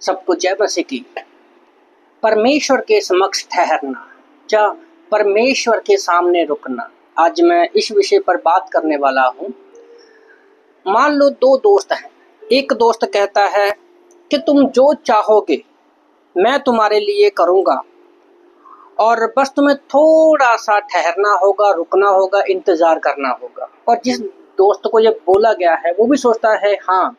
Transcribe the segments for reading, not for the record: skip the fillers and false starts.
सबको जय मसीह की। परमेश्वर के समक्ष ठहरना या परमेश्वर के सामने रुकना, आज मैं इस विषय पर बात करने वाला हूँ। मान लो दो दोस्त हैं। एक दोस्त कहता है कि तुम जो चाहोगे मैं तुम्हारे लिए करूँगा, और बस तुम्हें थोड़ा सा ठहरना होगा, रुकना होगा, इंतज़ार करना होगा। और जिस दोस्त को ये बोला गया है वो भी सोचता है, हाँ,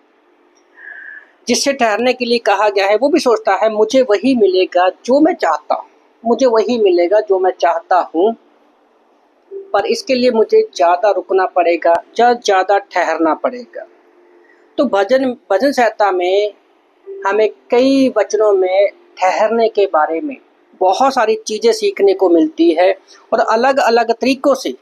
जिससे ठहरने के लिए कहा गया है वो भी सोचता है मुझे वही मिलेगा जो मैं चाहता हूँ, मुझे वही मिलेगा जो मैं चाहता हूँ, पर इसके लिए मुझे ज़्यादा रुकना पड़ेगा या ज़्यादा ठहरना पड़ेगा। तो भजन संहिता में हमें कई वचनों में ठहरने के बारे में बहुत सारी चीज़ें सीखने को मिलती है, और अलग अलग तरीक़ों से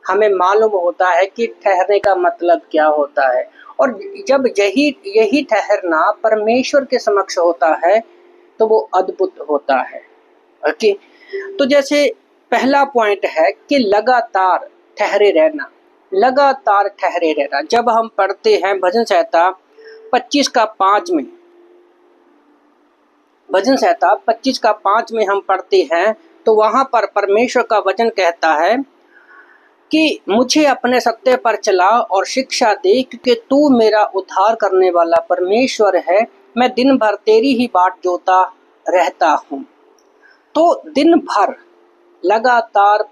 हमें मालूम होता है कि ठहरने का मतलब क्या होता है। और जब यही ठहरना परमेश्वर के समक्ष होता है तो वो अद्भुत होता है। ओके, तो जैसे पहला पॉइंट है कि लगातार ठहरे रहना, लगातार ठहरे रहना। जब हम पढ़ते हैं भजन संहिता 25:5 में, भजन संहिता 25:5 में हम पढ़ते हैं तो वहाँ पर परमेश्वर का वचन कहता है कि मुझे अपने सत्य पर चला और शिक्षा दे, क्योंकि तू मेरा उद्धार करने वाला परमेश्वर है। मैं दिन भर तेरी ही बाट जोता रहता हूँ। तो दिन भर लगातार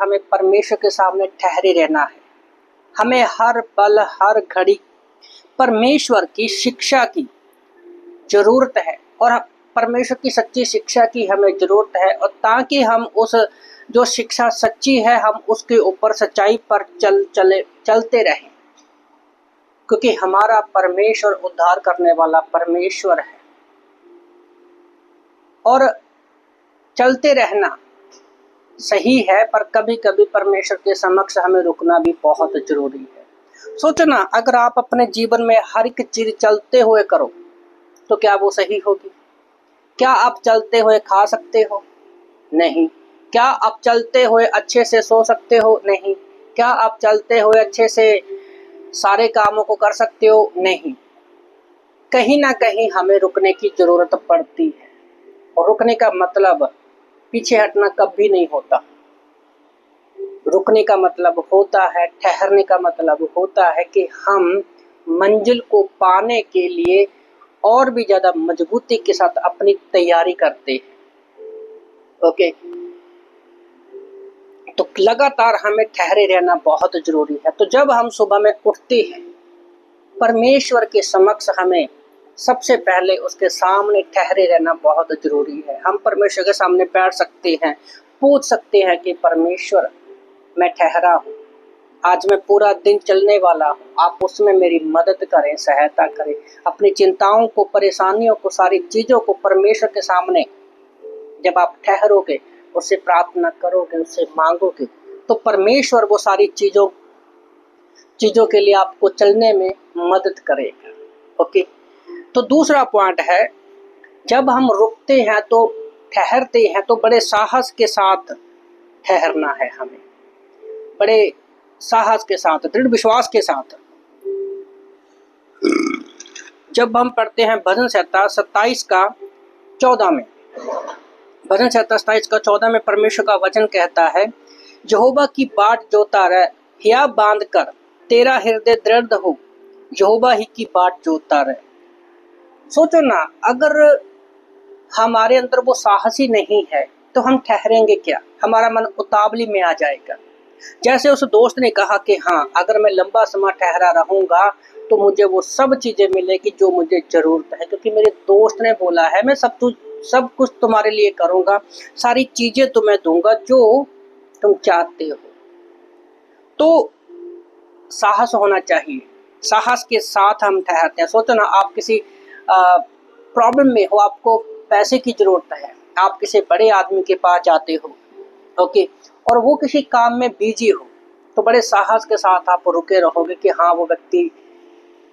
हमें परमेश्वर के सामने ठहरे रहना है। हमें हर पल हर घड़ी परमेश्वर की शिक्षा की ज़रूरत है, और परमेश्वर की सच्ची शिक्षा की हमें ज़रूरत है, और ताकि हम उस जो शिक्षा सच्ची है हम उसके ऊपर सच्चाई पर चलते रहें, क्योंकि हमारा परमेश्वर उद्धार करने वाला परमेश्वर है। और चलते रहना सही है, पर कभी कभी परमेश्वर के समक्ष हमें रुकना भी बहुत ज़रूरी है। सोचना, अगर आप अपने जीवन में हर एक चीज़ चलते हुए करो तो क्या वो सही होगी? क्या आप चलते हुए खा सकते हो? नहीं। क्या आप चलते हुए अच्छे से सो सकते हो? नहीं। क्या आप चलते हुए अच्छे से सारे कामों को कर सकते हो? नहीं। कहीं ना कहीं हमें रुकने की ज़रूरत पड़ती है, और रुकने का मतलब पीछे हटना कभी नहीं होता। रुकने का मतलब होता है, ठहरने का मतलब होता है कि हम मंजिल को पाने के लिए और भी ज़्यादा मजबूती के साथ अपनी तैयारी करते हैं। ओके, तो लगातार हमें ठहरे रहना बहुत ज़रूरी है। तो जब हम सुबह में उठते हैं, परमेश्वर के समक्ष हमें सबसे पहले उसके सामने ठहरे रहना बहुत ज़रूरी है। हम परमेश्वर के सामने बैठ सकते हैं, पूछ सकते हैं कि परमेश्वर, मैं ठहरा हूँ, आज मैं पूरा दिन चलने वाला हूँ, आप उसमें मेरी मदद करें, सहायता करें। अपनी चिंताओं को, परेशानियों को, सारी चीज़ों को परमेश्वर के सामने जब आप ठहरोगे, उससे प्रार्थना करोगे, उससे मांगोगे, तो परमेश्वर वो सारी चीज़ों के लिए आपको चलने में मदद करेगा। ओके, तो दूसरा पॉइंट है, जब हम रुकते हैं तो ठहरते हैं तो बड़े साहस के साथ ठहरना है हमें, बड़े साहस के साथ, दृढ़ विश्वास के साथ। जब हम पढ़ते हैं भजन संहिता 27:14 में, भजन संहिता 27:14 में परमेश्वर का वचन कहता है, यहोवा की बाट जोता रह, हिया बांध कर तेरा हृदय दृढ़ हो, यहोवा ही की बाट जोता रह। सोचो ना, अगर हमारे अंदर वो साहस ही नहीं है तो हम ठहरेंगे क्या? हमारा मन उतावली में आ जाएगा। जैसे उस दोस्त ने कहा कि हाँ, अगर मैं लंबा समय ठहरा रहूँगा तो मुझे वो सब चीज़ें मिलेगी जो मुझे ज़रूरत है, क्योंकि मेरे दोस्त ने बोला है मैं सब कुछ तुम्हारे लिए करूँगा, सारी चीज़ें तुम्हें दूंगा जो तुम चाहते हो। तो साहस होना चाहिए, साहस के साथ हम ठहरते हैं। सोचो ना, आप किसी प्रॉब्लम में हो, आपको पैसे की ज़रूरत है, आप किसी बड़े आदमी के पास जाते हो, ओके, और वो किसी काम में बिजी हो, तो बड़े साहस के साथ आप रुके रहोगे कि हाँ, वो व्यक्ति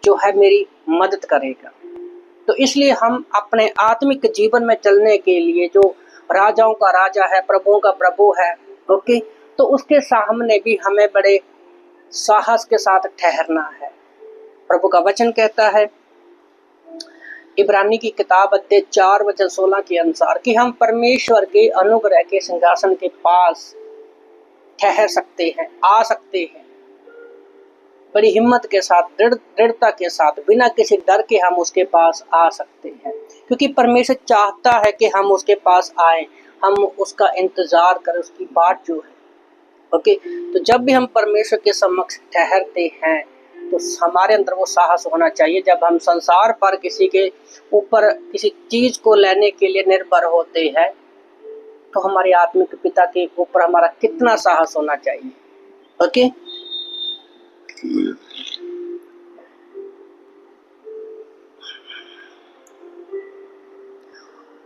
जो है मेरी मदद करेगा। तो इसलिए हम अपने आत्मिक जीवन में चलने के लिए, जो राजाओं का राजा है, प्रभुओं का प्रभु है, ओके, तो उसके सामने भी हमें बड़े साहस के साथ ठहरना है। प्रभु का वचन कहता है इब्रानी की किताब अध्याय 4 वचन 16 के अनुसार कि हम परमेश्वर के अनुग्रह के सिंहासन के पास ठहर सकते हैं, आ सकते हैं, बड़ी हिम्मत के साथ, दृढ़ता के साथ, बिना किसी डर के हम उसके पास आ सकते हैं, क्योंकि परमेश्वर चाहता है कि हम उसके पास आए, हम उसका इंतजार करें, उसकी बात जो है। ओके, तो जब भी हम परमेश्वर के समक्ष ठहरते हैं तो हमारे अंदर वो साहस होना चाहिए। जब हम संसार पर किसी के ऊपर किसी चीज को लेने के लिए निर्भर होते हैं तो हमारे आत्मिक पिता के ऊपर हमारा कितना साहस होना चाहिए। ओके,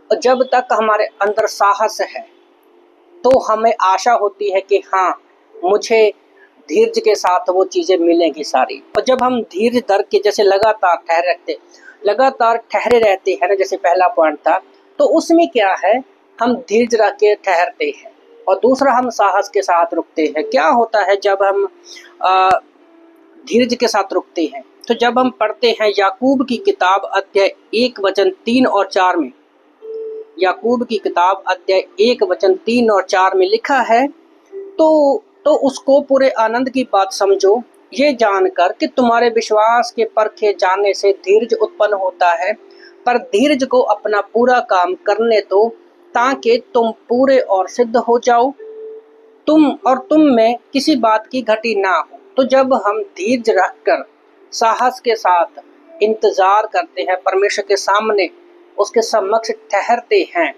और जब तक हमारे अंदर साहस है तो हमें आशा होती है कि हाँ, मुझे धीरज के साथ वो चीजें मिलेंगी सारी। और जब हम धीरज धर के जैसे लगातार ठहरे रहते हैं ना, जैसे पहला पॉइंट था, तो उसमें क्या है, हम धीरज रख के ठहरते हैं। और दूसरा, हम साहस के साथ रुकते हैं। क्या होता है जब हम धीरज के साथ रुकते हैं? तो जब हम पढ़ते हैं याकूब की किताब अध्याय 1 वचन 3 और 4 में, याकूब की किताब अध्याय 1 वचन 3 और 4 में लिखा है, तो उसको पूरे आनंद की बात समझो, ये जानकर कि तुम्हारे विश्वास के परखे जाने से धीरज उत्पन्न होता है, पर धीरज को अपना पूरा काम करने दो, ताकि तुम पूरे और सिद्ध हो जाओ, तुम में किसी बात की घटी ना हो। तो जब हम धीरज रखकर साहस के साथ इंतजार करते हैं, परमेश्वर के सामने उसके समक्ष ठहरते हैं,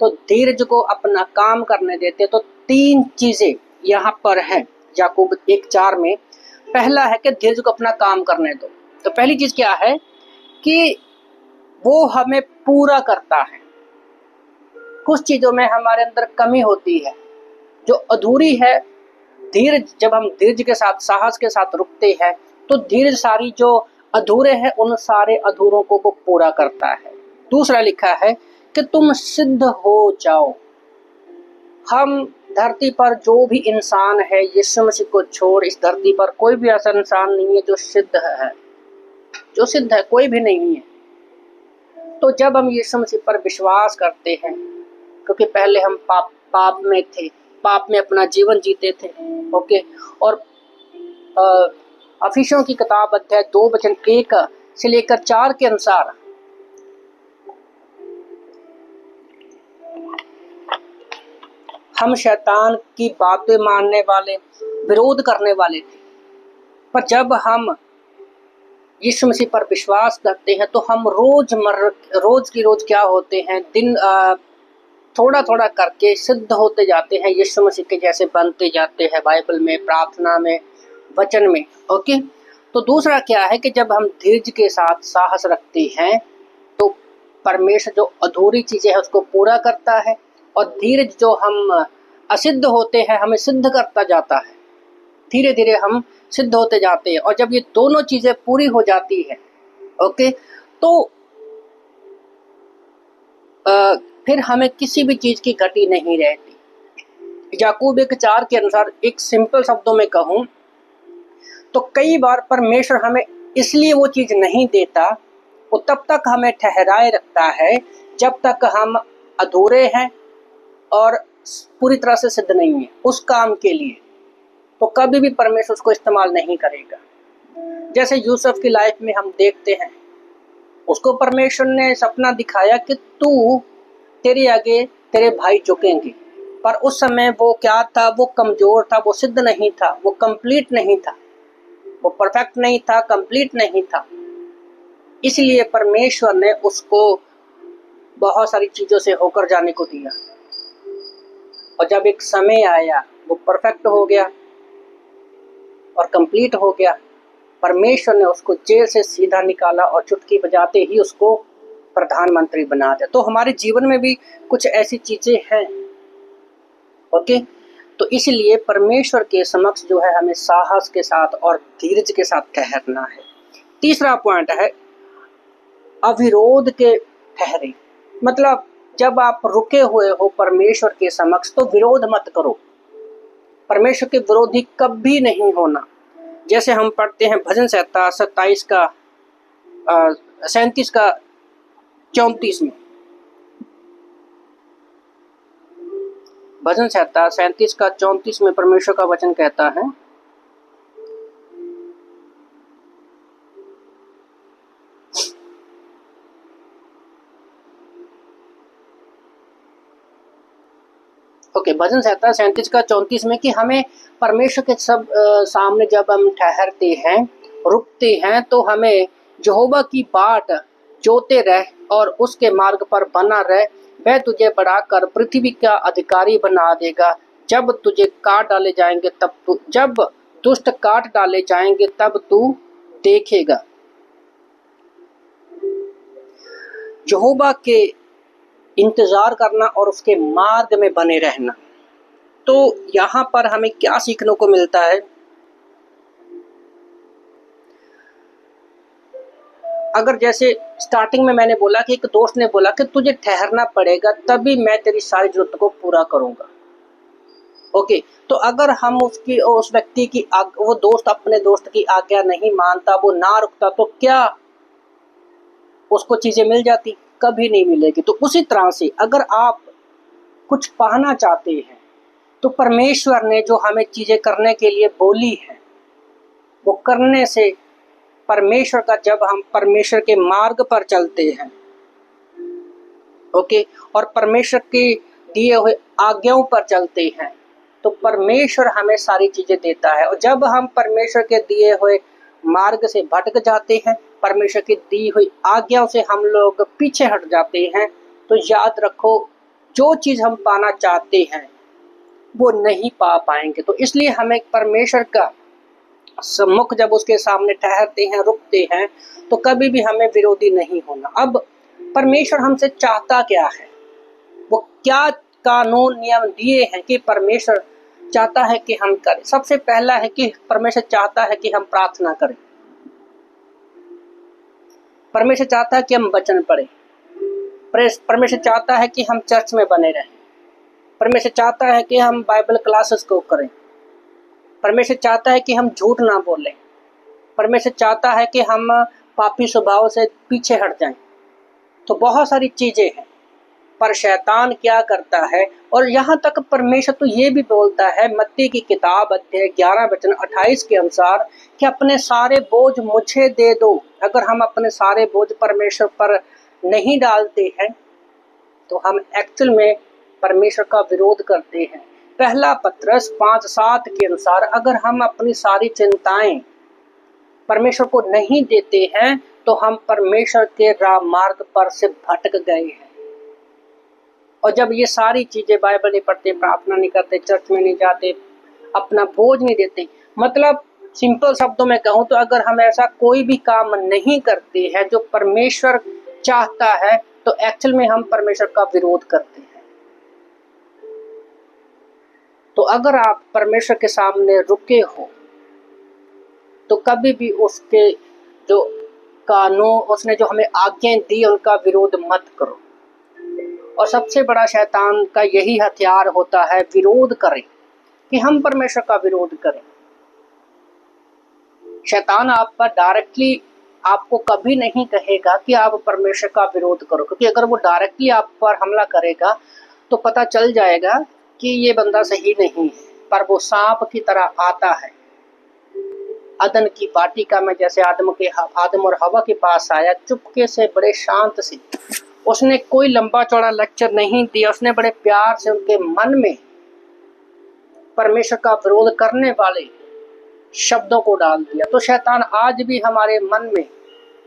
तो धीरज को अपना काम करने देते, तो 3 चीजें यहाँ पर है याकूब 1:4 में। पहला है कि धीरज को अपना काम करने दो। तो पहली चीज क्या है कि वो हमें पूरा करता है। कुछ चीजों में हमारे अंदर कमी होती है जो अधूरी है। धीरज, जब हम धीरज के साथ, साहस के साथ रुकते हैं तो धीरज सारी जो अधूरे हैं उन सारे अधूरों को वो पूरा करता है। दूसरा लिखा है कि तुम सिद्ध हो जाओ। हम धरती पर जो भी इंसान है, यीशु मसीह को छोड़ इस धरती पर कोई भी ऐसा इंसान नहीं है जो सिद्ध है, कोई भी नहीं है। तो जब हम यीशु मसीह पर विश्वास करते हैं, क्योंकि पहले हम पाप में थे, पाप में अपना जीवन जीते थे। ओके, और अफिसियों की किताब अध्याय 2 वचन 1 से लेकर 4 के अनुसार हम शैतान की बातें मानने वाले, विरोध करने वाले थे। पर जब हम यीशु मसीह पर विश्वास करते हैं तो हम रोज की रोज क्या होते हैं, दिन थोड़ा थोड़ा करके सिद्ध होते जाते हैं, यीशु मसीह के जैसे बनते जाते हैं, बाइबल में, प्रार्थना में, वचन में। ओके, तो दूसरा क्या है कि जब हम धीरज के साथ साहस रखते हैं तो परमेश्वर जो अधूरी चीजें हैं उसको पूरा करता है, और धीरज जो हम असिद्ध होते हैं हमें सिद्ध करता जाता है। धीरे धीरे हम सिद्ध होते जाते हैं, और जब ये दोनों चीजें पूरी हो जाती है, ओके, तो फिर हमें किसी भी चीज की घटी नहीं रहती। याकूब 1:4 के अनुसार, एक सिंपल शब्दों में कहूं तो कई बार परमेश्वर हमें इसलिए वो चीज नहीं देता, वो तब तक हमें ठहराए रखता है जब तक हम अधूरे हैं और पूरी तरह से सिद्ध नहीं है उस काम के लिए। तो कभी भी परमेश्वर उसको इस्तेमाल नहीं करेगा। जैसे यूसुफ की लाइफ में हम देखते हैं, उसको परमेश्वर ने सपना दिखाया कि तेरे आगे तेरे भाई झुकेंगे, पर उस समय वो क्या था, वो कमजोर था, वो सिद्ध नहीं था, वो कंप्लीट नहीं था, वो परफेक्ट नहीं था, कंप्लीट नहीं था। इसलिए परमेश्वर ने उसको बहुत सारी चीजों से होकर जाने को दिया, और जब एक समय आया वो परफेक्ट हो गया और कंप्लीट हो गया। परमेश्वर ने उसको जेल से सीधा निकाला और चुटकी बजाते ही उसको प्रधानमंत्री बना दिया। तो हमारे जीवन में भी कुछ ऐसी चीजें हैं। ओके, तो इसलिए परमेश्वर के समक्ष जो है हमें साहस के साथ और धीरज के साथ ठहरना है। तीसरा पॉइंट है अविरोध के ठहरे। मतलब जब आप रुके हुए हो परमेश्वर के समक्ष तो विरोध मत करो। परमेश्वर के विरोधी कभी नहीं होना। जैसे हम पढ़ते हैं भजन 27 का 37 का 34 में, भजन संहिता 37 का 34 में परमेश्वर का वचन कहता है, भजन संहिता 37 का 34 में कि हमें परमेश्वर के सब सामने जब हम ठहरते हैं, रुकते हैं, तो हमें यहोवा की बाट जोते रह और उसके मार्ग पर बना रह, वह तुझे बढ़ाकर पृथ्वी का अधिकारी बना देगा। जब तुझे काट डाले जाएंगे जब दुष्ट काट डाले जाएंगे तब तू देखेगा। यहोवा के इंतजार करना और उसके मार्ग में बने रहना। तो यहाँ पर हमें क्या सीखने को मिलता है? अगर जैसे स्टार्टिंग में मैंने बोला कि एक दोस्त ने बोला कि तुझे ठहरना पड़ेगा तभी मैं तेरी सारी जरूरत को पूरा करूंगा। तो अगर हम उस व्यक्ति की वो दोस्त अपने दोस्त की आज्ञा नहीं मानता, वो ना रुकता, तो क्या उसको चीजें मिल जाती? कभी नहीं मिलेगी। तो उसी तरह से अगर आप कुछ पाना चाहते हैं तो परमेश्वर ने जो हमें चीजें करने के लिए बोली है वो करने से परमेश्वर का, जब हम परमेश्वर के मार्ग पर चलते हैं और परमेश्वर के दिए हुए आज्ञाओं पर चलते हैं तो परमेश्वर हमें सारी चीजें देता है। और जब हम परमेश्वर के दिए हुए मार्ग से भटक जाते हैं, परमेश्वर की दी हुई आज्ञाओं से हम लोग पीछे हट जाते हैं, तो याद रखो जो चीज हम पाना चाहते हैं वो नहीं पा पाएंगे। तो इसलिए हमें परमेश्वर का सम्मुख जब उसके सामने ठहरते हैं, रुकते हैं, तो कभी भी हमें विरोधी नहीं होना। अब परमेश्वर हमसे चाहता क्या है, वो क्या कानून नियम दिए हैं कि परमेश्वर चाहता है कि हम करें। सबसे पहला है कि परमेश्वर चाहता है कि हम प्रार्थना करें। परमेश्वर चाहता है कि हम वचन पढ़ें। परमेश्वर चाहता है कि हम चर्च में बने रहें। परमेश्वर चाहता है कि हम बाइबल क्लासेस को करें। परमेश्वर चाहता है कि हम झूठ ना बोलें। परमेश्वर चाहता है कि हम पापी स्वभाव से पीछे हट जाएं। तो बहुत सारी चीजें हैं, पर शैतान क्या करता है, और यहाँ तक परमेश्वर तो ये भी बोलता है मत्ती की किताब अध्याय 11 वचन 28 के अनुसार कि अपने सारे बोझ मुझे दे दो। अगर हम अपने सारे बोझ परमेश्वर पर नहीं डालते हैं तो हम एक्चुअल में परमेश्वर का विरोध करते हैं। पहला पत्रस 5:7 के अनुसार अगर हम अपनी सारी चिंताएं परमेश्वर को नहीं देते हैं तो हम परमेश्वर के राह मार्ग पर से भटक गए हैं। और जब ये सारी चीजें, बाइबल नहीं पढ़ते, प्रार्थना नहीं करते, चर्च में नहीं जाते, अपना बोझ नहीं देते, मतलब सिंपल शब्दों में कहूँ तो अगर हम ऐसा कोई भी काम नहीं करते हैं जो परमेश्वर चाहता है तो एक्चुअल में हम परमेश्वर का विरोध करते हैं। तो अगर आप परमेश्वर के सामने रुके हो तो कभी भी उसके जो कानून, उसने जो हमें आज्ञाएं दी उनका विरोध मत करो। और सबसे बड़ा शैतान का यही हथियार होता है, विरोध करें, कि हम परमेश्वर का विरोध करें। शैतान आप पर डायरेक्टली आपको कभी नहीं कहेगा कि आप परमेश्वर का विरोध करो, क्योंकि अगर वो डायरेक्टली आप पर हमला करेगा तो पता चल जाएगा कि ये बंदा सही नहीं है। पर वो सांप की तरह आता है अदन की वाटिका में, जैसे आदम और हवा के पास आया चुपके से, बड़े शांत से। उसने कोई लंबा चौड़ा लेक्चर नहीं दिया, उसने बड़े प्यार से उनके मन में परमेश्वर का विरोध करने वाले शब्दों को डाल दिया। तो शैतान आज भी हमारे मन में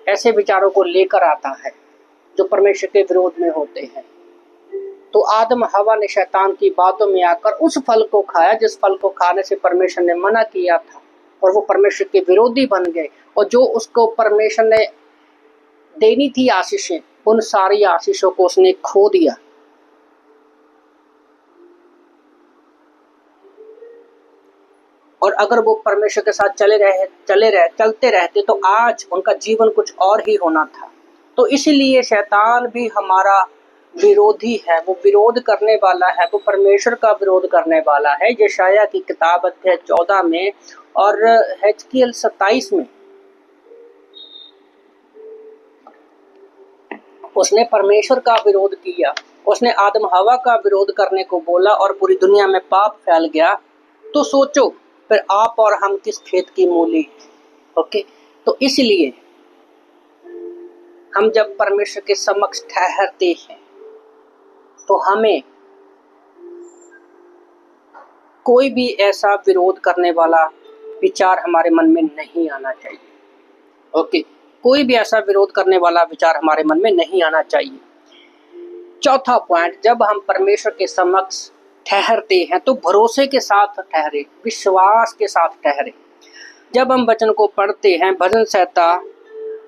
ऐसे विचारों को लेकर आता है जो परमेश्वर के विरोध में होते हैं। तो आदम हवा ने शैतान की बातों में आकर उस फल को खाया जिस फल को खाने से परमेश्वर ने मना किया था, और वो परमेश्वर के विरोधी बन गए। और जो उसको परमेश्वर ने देनी थी आशीषें, उन सारी आशीषों को उसने खो दिया। और अगर वो परमेश्वर के साथ चलते रहते तो आज उनका जीवन कुछ और ही होना था। तो इसीलिए शैतान भी हमारा विरोधी है, वो विरोध करने वाला है, वो परमेश्वर का विरोध करने वाला है। यशायाह की किताब अध्याय 14 में और हिजकिय्याह 27 में उसने परमेश्वर का विरोध किया, उसने आदम हवा का विरोध करने को बोला और पूरी दुनिया में पाप फैल गया, तो सोचो फिर आप और हम किस खेत की मूली। ओके, तो इसलिए हम जब परमेश्वर के समक्ष ठहरते हैं तो हमें कोई भी ऐसा विरोध करने वाला विचार हमारे मन में नहीं आना चाहिए। ओके, कोई भी ऐसा विरोध करने वाला विचार हमारे मन में नहीं आना चाहिए। चौथा पॉइंट, जब हम परमेश्वर के समक्ष ठहरते हैं तो भरोसे के साथ ठहरे, विश्वास के साथ ठहरे। जब हम वचन को पढ़ते हैं, भजन संहिता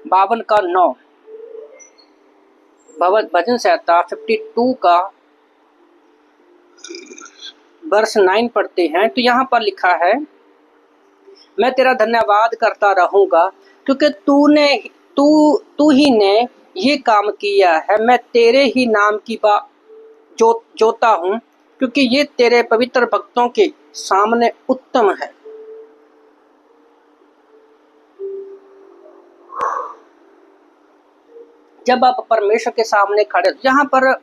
52 का 9, भजन संहिता 52 का वर्ष 9 पढ़ते हैं तो यहाँ पर लिखा है, मैं तेरा धन्यवाद करता रहूंगा क्योंकि तू ही ने ये काम किया है। मैं तेरे ही नाम की जोता हूँ क्योंकि ये तेरे पवित्र भक्तों के सामने उत्तम है। जब आप परमेश्वर के सामने खड़े, यहाँ पर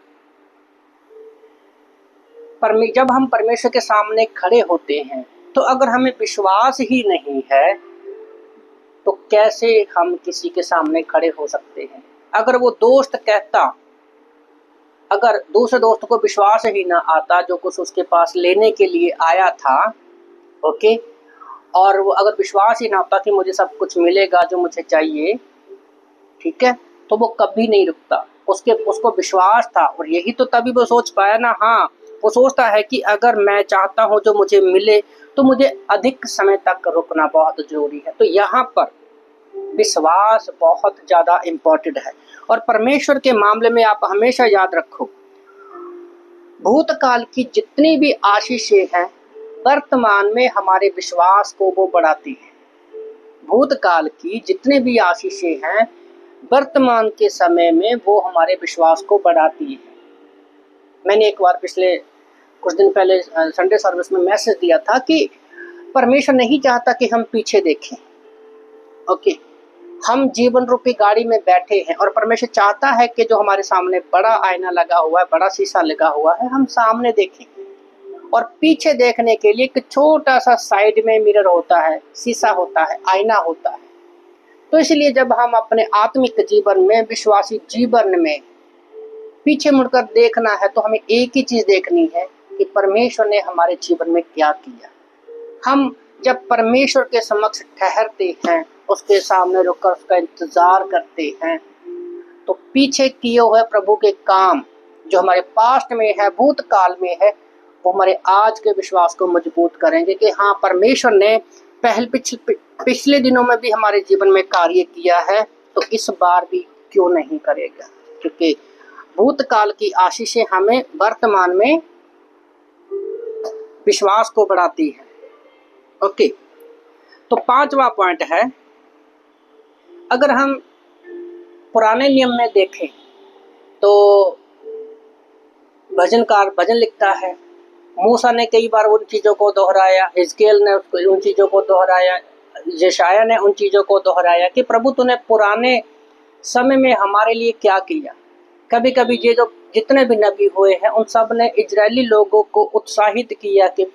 जब हम परमेश्वर के सामने खड़े होते हैं तो अगर हमें विश्वास ही नहीं है तो कैसे हम किसी के सामने खड़े हो सकते हैं। अगर वो दोस्त कहता, अगर दूसरे दोस्त को विश्वास ही ना आता जो कुछ उसके पास लेने के लिए आया था, ओके, और वो अगर विश्वास ही ना होता कि मुझे सब कुछ मिलेगा जो मुझे चाहिए, ठीक है, तो वो कभी नहीं रुकता। उसको विश्वास था और यही तो तभी वो सोच पाया ना। हाँ, वो सोचता है कि अगर मैं चाहता हूं जो मुझे मिले तो मुझे अधिक समय तक रुकना बहुत जरूरी है। तो यहाँ पर विश्वास बहुत ज़्यादा इम्पोर्टेंट है। और परमेश्वर के मामले में आप हमेशा याद रखो, भूतकाल की जितनी भी आशीषें हैं वर्तमान में हमारे विश्वास को वो बढ़ाती है। भूतकाल की जितनी भी आशीषें हैं वर्तमान के समय में वो हमारे विश्वास को बढ़ाती है। मैंने एक बार पिछले कुछ दिन पहले संडे सर्विस में मैसेज दिया था कि परमेश्वर नहीं चाहता कि हम पीछे देखें। ओके, हम जीवन रूपी गाड़ी में बैठे हैं और परमेश्वर चाहता है कि जो हमारे सामने बड़ा आईना लगा हुआ है, बड़ा शीशा लगा हुआ है, हम सामने देखें। और पीछे देखने के लिए एक छोटा सा साइड में मिरर होता है, शीशा होता है, आईना होता है। तो इसलिए जब हम अपने आत्मिक जीवन में, विश्वासी जीवन में पीछे मुड़कर देखना है तो हमें एक ही चीज देखनी है कि परमेश्वर ने हमारे जीवन में क्या किया। हम जब परमेश्वर के समक्ष ठहरते हैं, उसके सामने रुककर उसका इंतजार करते हैं, तो पीछे किए हुए प्रभु के काम जो हमारे पास्ट में है, भूतकाल में है, वो हमारे आज के विश्वास को मजबूत करेंगे कि हाँ, परमेश्वर ने पिछले दिनों में भी हमारे जीवन में कार्य किया है तो इस बार भी क्यों नहीं करेगा। क्योंकि भूतकाल की आशीषें हमें वर्तमान में विश्वास को बढ़ाती है। ओके, तो 5वां पॉइंट है, अगर हम पुराने नियम में देखें तो भजनकार भजन लिखता है, मूसा ने कई बार उन चीज़ों को दोहराया, हिजकिय्याह ने उन चीज़ों को दोहराया, यशायाह ने उन चीज़ों को दोहराया कि प्रभु तूने पुराने समय में हमारे लिए क्या किया। कभी कभी ये जो जितने भी नबी हुए हैं उन सब ने इजरायली लोगों को उत्साहित किया कि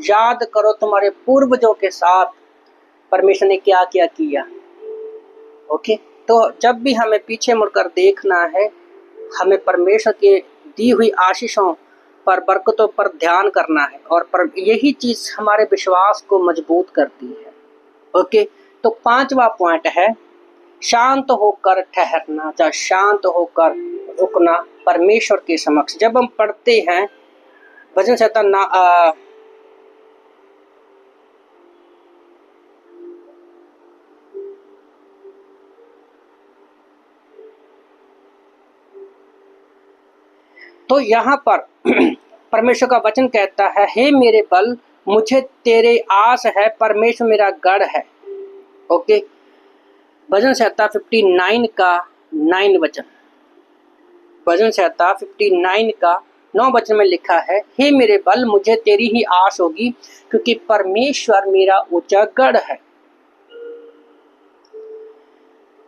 याद करो तुम्हारे पूर्वजों के साथ परमेश्वर ने क्या क्या किया। ओके, तो जब भी हमें पीछे मुड़कर देखना है, हमें परमेश्वर के दी हुई आशीषों पर, बरकतों पर ध्यान करना है और यही चीज हमारे विश्वास को मजबूत करती है। ओके, तो 5वां पॉइंट है शांत होकर ठहरना, या शांत होकर रुकना परमेश्वर के समक्ष। जब हम पढ़ते हैं भजन संहिता तो यहाँ पर परमेश्वर का वचन कहता है, हे मेरे बल मुझे तेरे आस है, परमेश्वर मेरा गढ़ है। ओके, भजन संहिता 59 का 9 वचन, भजन संहिता 59 का 9 वचन में लिखा है, हे मेरे बल मुझे तेरी ही आस होगी क्योंकि परमेश्वर मेरा ऊंचा गढ़ है।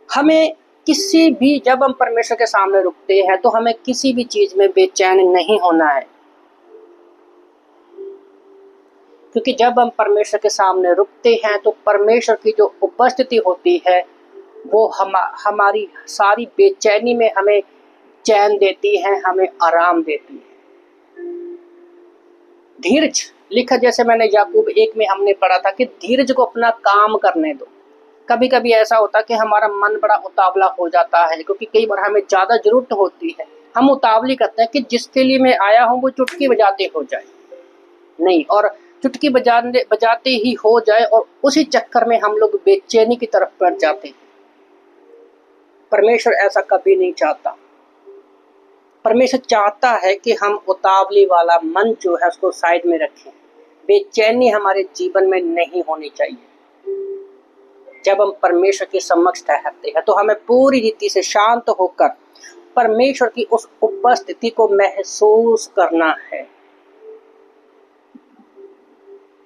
हमें किसी भी, जब हम परमेश्वर के सामने रुकते हैं तो हमें किसी भी चीज में बेचैन नहीं होना है, क्योंकि जब हम परमेश्वर के सामने रुकते हैं तो परमेश्वर की जो उपस्थिति होती है वो हमारी सारी बेचैनी में हमें चैन देती है, हमें आराम देती है। धीरज लिखा, जैसे मैंने याकूब 1 में हमने पढ़ा था कि धीरज को अपना काम करने दो। कभी कभी ऐसा होता है कि हमारा मन बड़ा उतावला हो जाता है, क्योंकि कई बार हमें ज़्यादा जरूरत होती है। हम उतावली करते हैं कि जिसके लिए मैं आया हूँ वो चुटकी बजाते हो जाए, नहीं, और चुटकी बजाते ही हो जाए और उसी चक्कर में हम लोग बेचैनी की तरफ बढ़ जाते हैं। परमेश्वर ऐसा कभी नहीं चाहता। परमेश्वर चाहता है कि हम उतावली वाला मन जो है उसको साइड में रखें। बेचैनी हमारे जीवन में नहीं होनी चाहिए। जब हम परमेश्वर के समक्ष ठहरते हैं तो हमें पूरी रीति से शांत होकर परमेश्वर की उस उपस्थिति को महसूस करना है,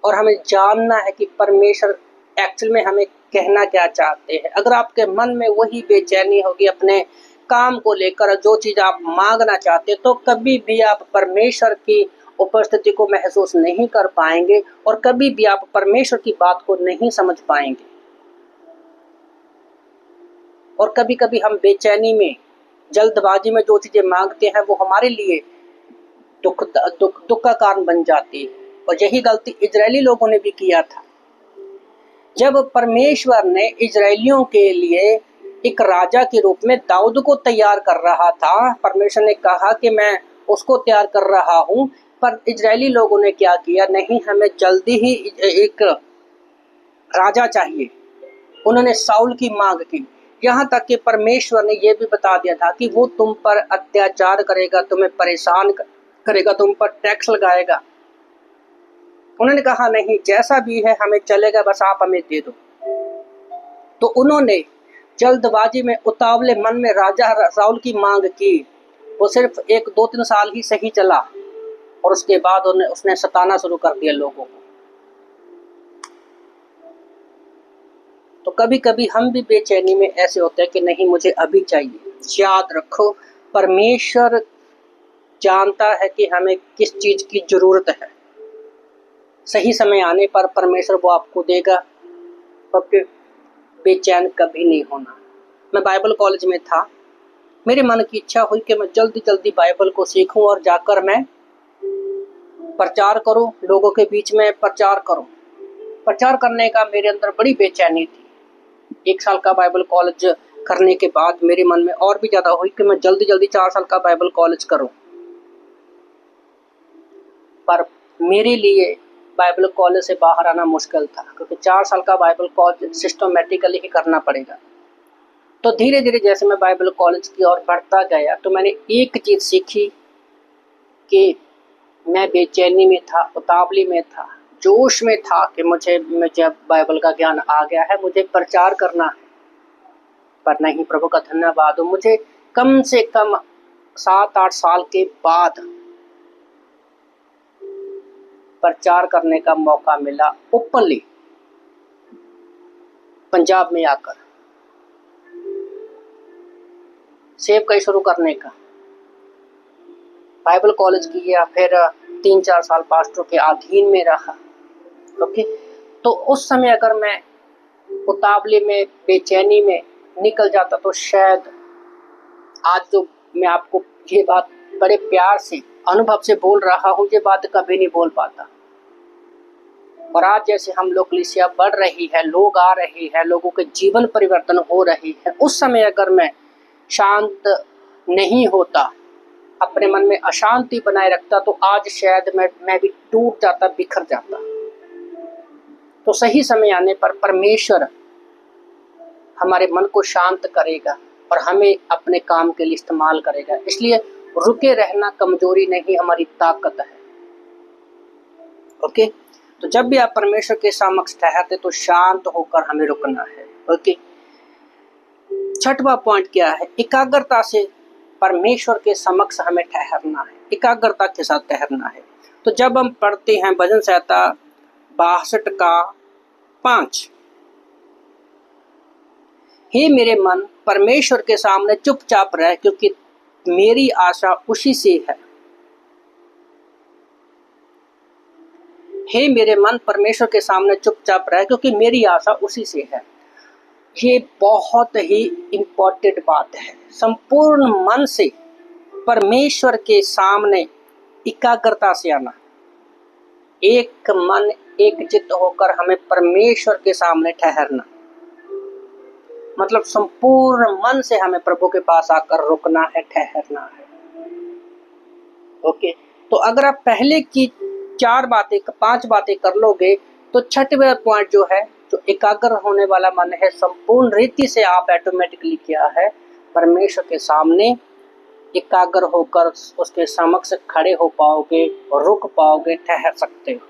और हमें जानना है कि परमेश्वर एक्चुअल में हमें कहना क्या चाहते हैं। अगर आपके मन में वही बेचैनी होगी अपने काम को लेकर, जो चीज़ आप मांगना चाहते, तो कभी भी आप परमेश्वर की उपस्थिति को महसूस नहीं कर पाएंगे और कभी भी आप परमेश्वर की बात को नहीं समझ पाएंगे। और कभी कभी हम बेचैनी में, जल्दबाजी में जो चीज़ें मांगते हैं वो हमारे लिए दुख का कारण बन जाती है। और यही गलती इजरायली लोगों ने भी किया था। जब परमेश्वर ने इजरायलियों के लिए एक राजा के रूप में दाऊद को तैयार कर रहा था, परमेश्वर ने कहा कि मैं उसको तैयार कर रहा हूं, पर इजरायली लोगों ने क्या किया, नहीं, हमें जल्दी ही एक राजा चाहिए। उन्होंने साउल की मांग की। यहाँ तक कि परमेश्वर ने यह भी बता दिया था कि वो तुम पर अत्याचार करेगा, तुम्हें परेशान करेगा, तुम पर टैक्स लगाएगा। उन्होंने कहा नहीं, जैसा भी है हमें चलेगा, बस आप हमें दे दो। तो उन्होंने जल्दबाजी में, उतावले मन में राजा साउल की मांग की। वो सिर्फ 1-2-3 साल ही सही चला और उसके बाद उसने सताना शुरू कर दिया लोगों को। तो कभी कभी हम भी बेचैनी में ऐसे होते हैं कि नहीं, मुझे अभी चाहिए। याद रखो, परमेश्वर जानता है कि हमें किस चीज की जरूरत है। सही समय आने पर परमेश्वर वो आपको देगा। ओके, बेचैन कभी नहीं होना। मैं बाइबल कॉलेज में था, मेरे मन की इच्छा हुई कि मैं जल्दी जल्दी बाइबल को सीखूं और जाकर मैं प्रचार करूं, लोगों के बीच में प्रचार करूं। प्रचार करने का मेरे अंदर बड़ी बेचैनी थी। 1 साल का बाइबल कॉलेज करने के बाद मेरे मन में और भी ज़्यादा हुई कि मैं जल्दी जल्दी 4 साल का बाइबल कॉलेज करूं। पर मेरे लिए बाइबल कॉलेज से बाहर आना मुश्किल था, क्योंकि 4 साल का बाइबल कॉलेज सिस्टमेटिकली ही करना पड़ेगा। तो धीरे धीरे जैसे मैं बाइबल कॉलेज की ओर बढ़ता गया तो मैंने एक चीज़ सीखी कि मैं बेचैनी में था, उतावली में था, जोश में था कि मुझे बाइबल का ज्ञान आ गया है, मुझे प्रचार करना है। पर नहीं, प्रभु का धन्यवाद हो, मुझे कम से कम 7-8 साल के बाद प्रचार करने का मौका मिला ओपनली पंजाब में आकर सेवकाई शुरू करने का। बाइबल कॉलेज किया, फिर 3-4 साल पास्टर के अधीन में रहा। ओके, तो उस समय अगर मैं उतावले में, बेचैनी में निकल जाता तो शायद आज जो मैं आपको ये बात बड़े प्यार से, अनुभव से बोल रहा हूँ, ये बात कभी नहीं बोल पाता। और आज जैसे हम लोग कलीसिया बढ़ रही है, लोग आ रहे हैं, लोगों के जीवन परिवर्तन हो रही है, उस समय अगर मैं शांत नहीं होता, अपने मन में अशांति बनाए रखता, तो आज शायद मैं भी टूट जाता, बिखर जाता। तो सही समय आने पर परमेश्वर हमारे मन को शांत करेगा और हमें अपने काम के लिए इस्तेमाल करेगा। इसलिए रुके रहना कमजोरी नहीं, हमारी ताकत है। ओके, तो जब भी आप परमेश्वर के समक्ष ठहरते तो शांत होकर हमें रुकना है। ओके, 6वां पॉइंट क्या है? एकाग्रता से परमेश्वर के समक्ष हमें ठहरना है, एकाग्रता के साथ ठहरना है। तो जब हम पढ़ते हैं भजन संहिता 62 का 5, हे मेरे मन, परमेश्वर के सामने चुपचाप रह, क्योंकि मेरी आशा उसी से है। हे मेरे मन, परमेश्वर के सामने चुपचाप रह, क्योंकि मेरी आशा उसी से है। ये बहुत ही इम्पोर्टेंट बात है। संपूर्ण मन से परमेश्वर के सामने एकाग्रता से आना, एक मन एक चित्त होकर हमें परमेश्वर के सामने ठहरना, मतलब संपूर्ण मन से हमें प्रभु के पास आकर रुकना है, ठहरना है। ओके, तो अगर आप पहले की 5 बातें कर लोगे तो छठवें पॉइंट जो है, जो एकाग्र होने वाला मन है, संपूर्ण रीति से आप ऑटोमेटिकली क्या है, परमेश्वर के सामने एकाग्र होकर उसके समक्ष खड़े हो पाओगे और रुक पाओगे, ठहर सकते हो।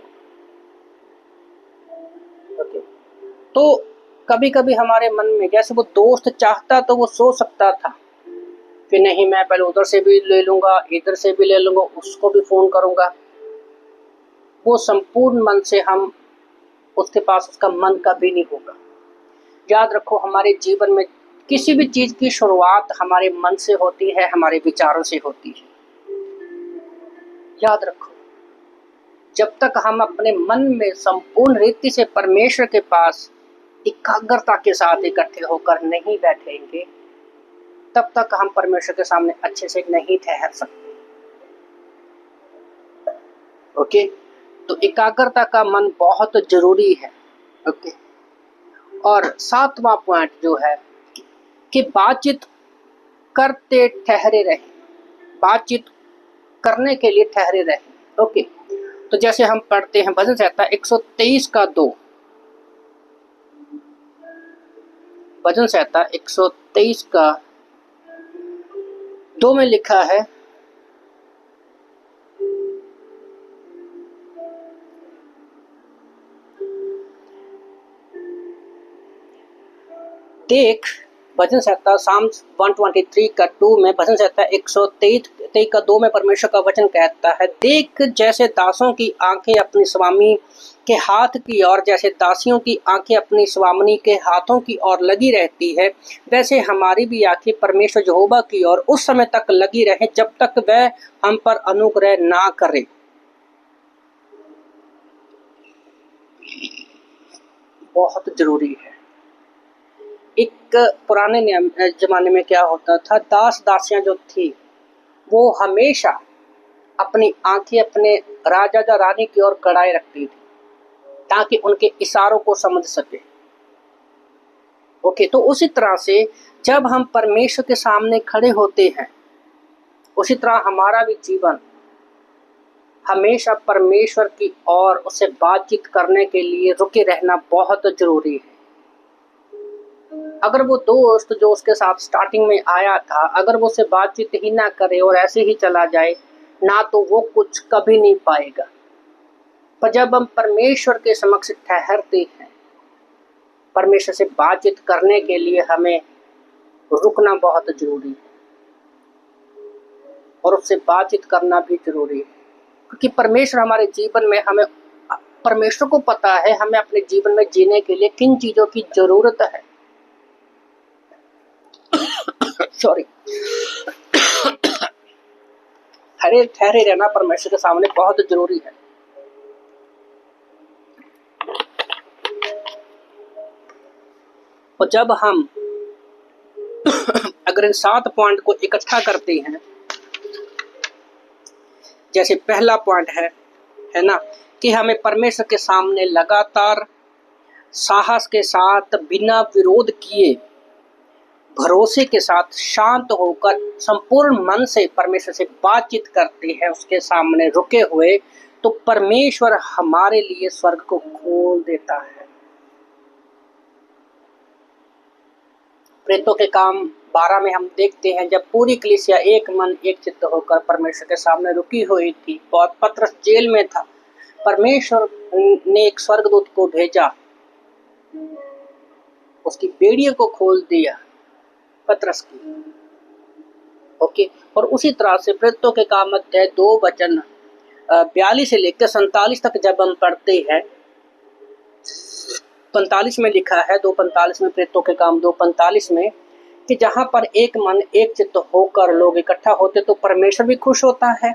ओके, तो कभी कभी हमारे मन में, जैसे वो दोस्त चाहता तो वो सोच सकता था कि नहीं, मैं पहले उधर से भी ले लूंगा, इधर से भी ले लूंगा, उसको भी फोन करूंगा। वो संपूर्ण मन से हम उसके पास उसका मन कभी नहीं होगा। याद रखो, हमारे जीवन में किसी भी चीज की शुरुआत हमारे मन से होती है, हमारे विचारों से होती है। याद रखो, जब तक हम अपने मन में संपूर्ण रीति से परमेश्वर के पास एकाग्रता के साथ इकट्ठे होकर नहीं बैठेंगे, तब तक हम परमेश्वर के सामने अच्छे से नहीं ठहर सकते। ओके, तो एकाग्रता का मन बहुत जरूरी है। ओके, और 7वां पॉइंट जो है कि बातचीत करते ठहरे रहे, बातचीत करने के लिए ठहरे रहे। ओके, तो जैसे हम पढ़ते हैं भजन संहिता 123 का 2, भजन संहिता 123 का 2 में लिखा है, देख, भजन संहिता साम्स 123 का 2 में, भजन संहिता 123 का 2 में परमेश्वर का वचन कहता है, देख जैसे दासों की आंखें अपनी स्वामी के हाथ की ओर, जैसे दासियों की आंखें अपनी स्वामिनी के हाथों की ओर लगी रहती है, वैसे हमारी भी आंखें परमेश्वर यहोवा की ओर उस समय तक लगी रहे जब तक वह हम पर अनुग्रह ना करे। बहुत जरूरी है। एक पुराने जमाने में क्या होता था, दास दासियां जो थी वो हमेशा अपनी आंखें अपने राजा या रानी की ओर कड़ाए रखती थी ताकि उनके इशारों को समझ सके। ओके, तो उसी तरह से जब हम परमेश्वर के सामने खड़े होते हैं, उसी तरह हमारा भी जीवन हमेशा परमेश्वर की ओर उससे बातचीत करने के लिए रुके रहना बहुत जरूरी है। अगर वो दोस्त जो उसके साथ स्टार्टिंग में आया था, अगर वो उससे बातचीत ही ना करे और ऐसे ही चला जाए ना, तो वो कुछ कभी नहीं पाएगा। पर जब हम परमेश्वर के समक्ष ठहरते हैं, परमेश्वर से बातचीत करने के लिए हमें रुकना बहुत जरूरी है और उससे बातचीत करना भी जरूरी है, क्योंकि परमेश्वर हमारे जीवन में, हमें परमेश्वर को पता है हमें अपने जीवन में जीने के लिए किन चीजों की जरूरत है। सॉरी, ठहरे रहना परमेश्वर के सामने बहुत जरूरी है। और जब हम अगर इन 7 पॉइंट को इकट्ठा करते हैं, जैसे पहला पॉइंट है ना, कि हमें परमेश्वर के सामने लगातार साहस के साथ, बिना विरोध किए, भरोसे के साथ, शांत होकर संपूर्ण मन से परमेश्वर से बातचीत करते हैं, उसके सामने रुके हुए, तो परमेश्वर हमारे लिए स्वर्ग को खोल देता है। प्रेरितों के काम 12 में हम देखते हैं, जब पूरी कलीसिया एक मन एक चित्त होकर परमेश्वर के सामने रुकी हुई थी और पतरस जेल में था, परमेश्वर ने एक स्वर्गदूत को भेजा, उसकी बेड़ियों को खोल दिया पतरस की। ओके, और उसी तरह से प्रेरितों के काम अध्याय 2 वचन 42 से लेकर 47 तक जब हम पढ़ते हैं, 45 में लिखा है, 2:45 में, प्रेतों के काम 2:45 में, कि जहां पर एक मन एक चित्त होकर लोग इकट्ठा होते तो परमेश्वर भी खुश होता है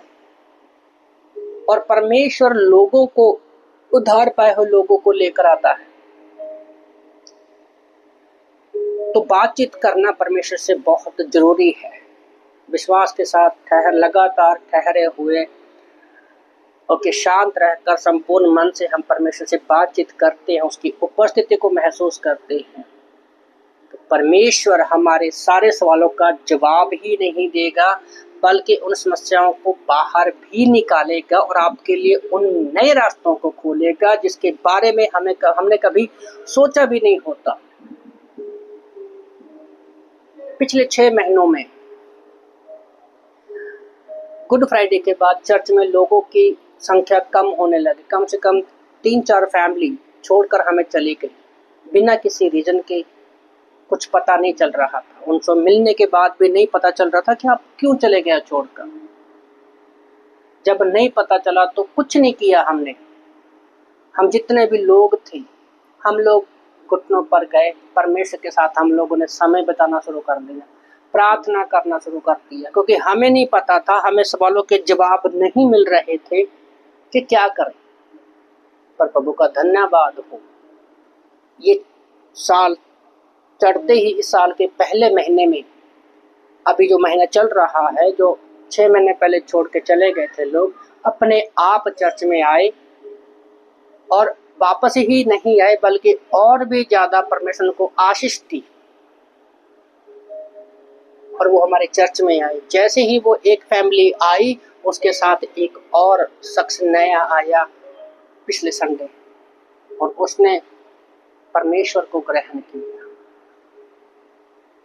और परमेश्वर लोगों को, उद्धार पाए हुए लोगों को लेकर आता है। तो बातचीत करना परमेश्वर से बहुत जरूरी है। विश्वास के साथ लगातार ठहरे हुए और शांत रहकर संपूर्ण मन से हम परमेश्वर से बातचीत करते हैं, उसकी उपस्थिति को महसूस करते हैं, तो परमेश्वर हमारे सारे सवालों का जवाब ही नहीं देगा बल्कि उन समस्याओं को बाहर भी निकालेगा और आपके लिए उन नए रास्तों को खोलेगा जिसके बारे में हमने कभी सोचा भी नहीं होता। पिछले 6 महीनों में गुड फ्राइडे के बाद चर्च में लोगों की संख्या कम होने लगी। कम से कम 3-4 फैमिली छोड़कर हमें चली गई बिना किसी रीजन के। कुछ पता नहीं चल रहा था, उनसे मिलने के बाद भी नहीं पता चल रहा था कि आप क्यों चले गए छोड़कर। जब नहीं पता चला तो कुछ नहीं किया हमने। हम जितने भी लोग थे, हम लोग घुटनों पर गए, परमेश्वर के साथ हम लोगों ने समय बिताना शुरू कर दिया, प्रार्थना करना शुरू कर दिया, क्योंकि हमें नहीं पता था, हमें सवालों के जवाब नहीं मिल रहे थे कि क्या करें। पर प्रभु का धन्यवाद हो, ये साल चढ़ते ही इस साल के पहले महीने में, अभी जो महीना चल रहा है, जो 6 महीने पहले छोड़ के चले गए थे लोग, अपने आप चर्च में आए और वापस ही नहीं आए बल्कि और भी ज्यादा परमेश्वर को आशीष दी और वो हमारे चर्च में आए। जैसे ही वो एक फैमिली आई, उसके साथ एक और शख्स नया आया पिछले संडे, और उसने परमेश्वर को ग्रहण किया।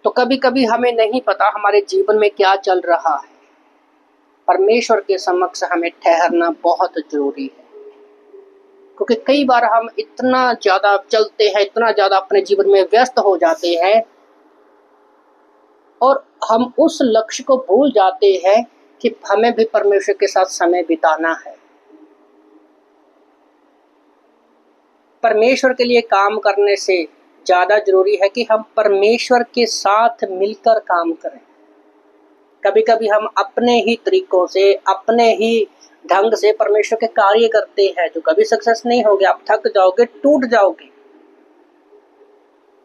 तो कभी कभी हमें नहीं पता हमारे जीवन में क्या चल रहा है। परमेश्वर के समक्ष हमें ठहरना बहुत जरूरी है, क्योंकि कई बार हम इतना ज्यादा चलते हैं, इतना ज्यादा अपने जीवन में व्यस्त हो जाते हैं और हम उस लक्ष्य को भूल जाते हैं कि हमें भी परमेश्वर के साथ समय बिताना है। परमेश्वर के लिए काम करने से ज्यादा जरूरी है कि हम परमेश्वर के साथ मिलकर काम करें। कभी कभी हम अपने ही तरीकों से, अपने ही ढंग से परमेश्वर के कार्य करते हैं जो कभी सक्सेस नहीं होंगे। आप थक जाओगे, टूट जाओगे।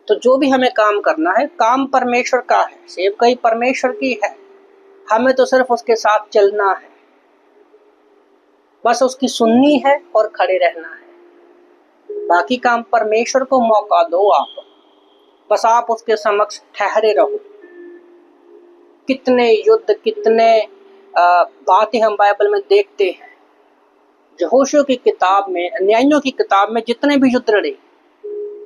तो जो भी हमें काम करना है, काम परमेश्वर का है, सेवकाई परमेश्वर की है, हमें तो सिर्फ उसके साथ चलना है, बस उसकी सुननी है और खड़े रहना है। बाकी काम परमेश्वर को मौका दो आप, बस आप उसके समक्ष ठहरे रहो। कितने युद्ध, कितने बातें हम बाइबल में देखते हैं। यहोशू की किताब में, न्यायों की किताब में जितने भी युद्ध लड़े,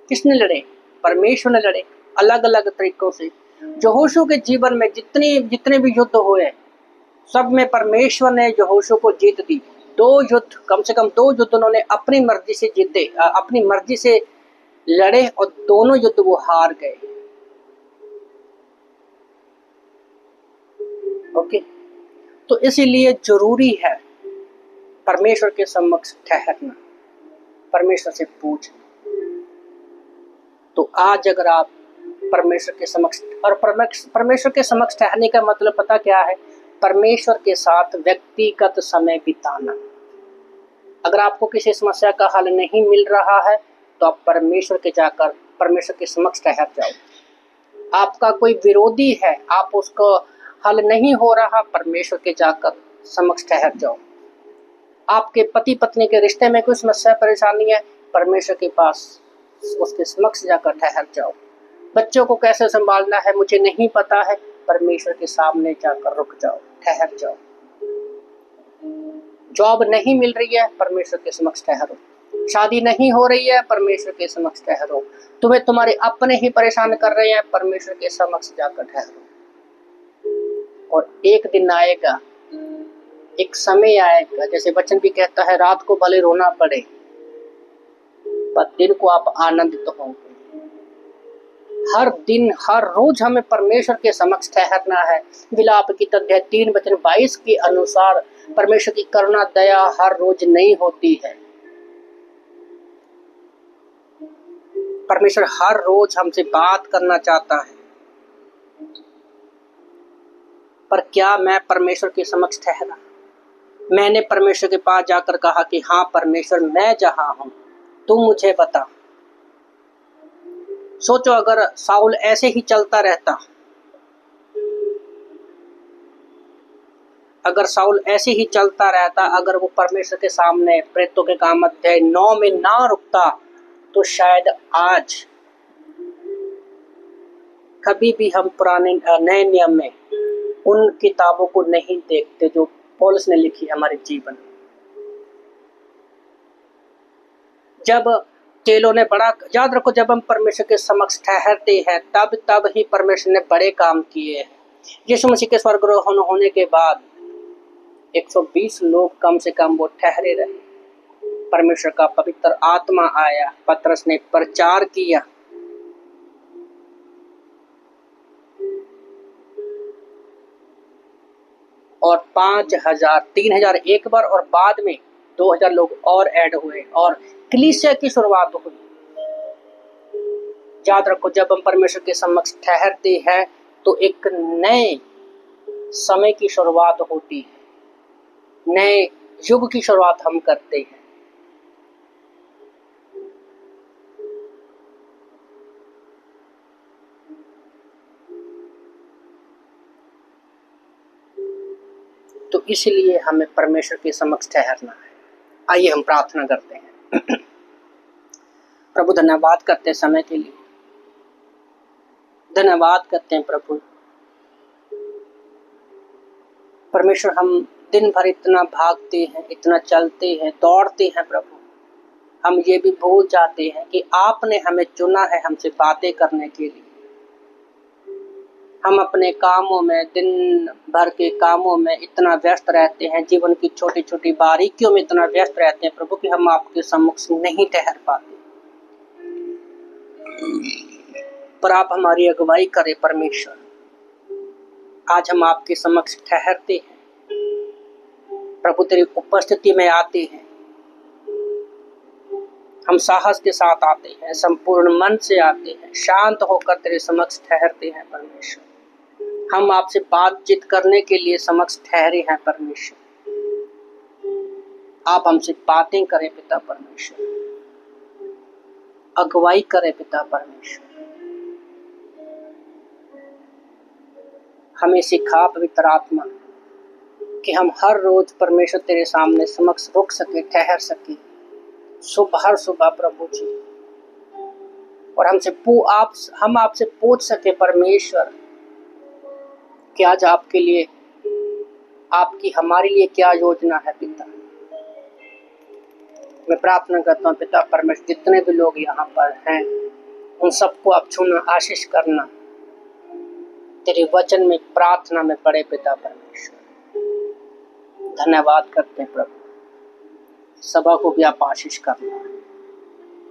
किसने लड़े? परमेश्वर ने लड़े, अलग अलग तरीकों से। यहोशू के जीवन में जितने भी युद्ध हुए, सब में परमेश्वर ने यहोशू को जीत दी। 2 युद्ध, कम से कम 2 युद्ध उन्होंने अपनी मर्जी से जीते, अपनी मर्जी से लड़े और दोनों युद्ध वो हार गए। ओके, तो इसीलिए जरूरी है परमेश्वर के समक्ष ठहरना, परमेश्वर से पूछना। तो आज अगर आप परमेश्वर के समक्ष, और परमेश्वर के समक्ष ठहरने का मतलब पता क्या है? परमेश्वर के साथ व्यक्तिगत समय बिताना। अगर आपको किसी समस्या का हल नहीं मिल रहा है तो आप परमेश्वर के समक्ष ठहर जाओ। आपका कोई विरोधी है, आप उसको हल नहीं हो रहा, परमेश्वर के जाकर समक्ष ठहर जाओ। आपके पति पत्नी के रिश्ते में कोई समस्या परेशानी है, परमेश्वर के पास, उसके समक्ष जाकर ठहर जाओ। बच्चों को कैसे संभालना है मुझे नहीं पता है, परमेश्वर के सामने जाकर रुक जाओ, ठहर जाओ। जॉब नहीं मिल रही है, परमेश्वर के समक्ष ठहरो। शादी नहीं हो रही है, परमेश्वर के समक्ष ठहरो। तुम्हें तुम्हारे अपने ही परेशान कर रहे हैं, परमेश्वर के समक्ष जाकर ठहरो। और एक दिन आएगा, एक समय आएगा, जैसे वचन भी कहता है, रात को भले रोना पड़े पर दिन को आप आनंदित होंगे। हर दिन, हर रोज हमें परमेश्वर के समक्ष ठहरना है। विलाप की अध्याय 3:22 के अनुसार परमेश्वर की करुणा दया हर रोज नई होती है। परमेश्वर हर रोज हमसे बात करना चाहता है, पर क्या मैं परमेश्वर के समक्ष ठहरा? मैंने परमेश्वर के पास जाकर कहा कि हाँ परमेश्वर, मैं जहां हूं तू मुझे बता। सोचो अगर साउल ऐसे ही चलता रहता, अगर वो परमेश्वर के सामने प्रेतों के काम अध्याय 9 में ना रुकता, तो शायद आज कभी भी हम पुराने नए नियम में उन किताबों को नहीं देखते जो पौलुस ने लिखी है हमारे जीवन में। जब चेलों ने बड़ा, याद रखो, जब हम परमेश्वर के समक्ष ठहरते हैं तब ही परमेश्वर ने बड़े काम किए हैं। यीशु मसीह के स्वर्गारोहण होने के बाद 120 लोग कम से कम वो ठहरे रहे। परमेश्वर का पवित्र आत्मा आया, पतरस ने प्रचार किया, और 5000, 3000 एक बार, और बाद में 2000 लोग और ऐड हुए और कलीसिया की शुरुआत हुई। याद रखो, जब हम परमेश्वर के समक्ष ठहरते हैं तो एक नए समय की शुरुआत होती है, नए युग की शुरुआत हम करते हैं। तो इसलिए हमें परमेश्वर के समक्ष ठहरना है। आइए हम प्रार्थना करते हैं। प्रभु धन्यवाद करते हैं समय के लिए, धन्यवाद करते हैं प्रभु। परमेश्वर, हम दिन भर इतना भागते हैं, इतना चलते हैं, दौड़ते हैं प्रभु, हम ये भी भूल जाते हैं कि आपने हमें चुना है हमसे बातें करने के लिए। हम अपने कामों में, दिन भर के कामों में इतना व्यस्त रहते हैं, जीवन की छोटी छोटी बारीकियों में इतना व्यस्त रहते हैं प्रभु कि हम आपके सम्मुख नहीं ठहर पाते। पर आप हमारी अगुवाई करें परमेश्वर। आज हम आपके समक्ष ठहरते हैं प्रभु, तेरी उपस्थिति में आते हैं, हम साहस के साथ आते हैं, संपूर्ण मन से आते हैं, शांत होकर तेरे समक्ष ठहरते हैं परमेश्वर। हम आपसे बातचीत करने के लिए समक्ष ठहरे हैं परमेश्वर। आप हमसे बातें करें पिता परमेश्वर, अगुवाई करें पिता परमेश्वर। हमें सिखा पवित्र आत्मा कि हम हर रोज परमेश्वर तेरे सामने समक्ष रुक सके, ठहर सके, सुबह सुबह प्रभु जी, और हम आपसे पूछ सके परमेश्वर कि आज आपके लिए, आपकी हमारे लिए क्या योजना है पिता। मैं प्रार्थना करता हूँ पिता परमेश्वर, जितने भी लोग यहाँ पर हैं उन सबको आप छूना, आशीष करना, तेरे वचन में, प्रार्थना में पड़े पिता परमेश्वर। धन्यवाद करते हैं प्रभु, सभा को भी आप आशीष करना।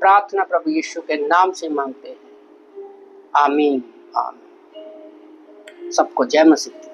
प्रार्थना प्रभु यीशु के नाम से मांगते हैं, आमीन आमीन। सबको जय मसीह।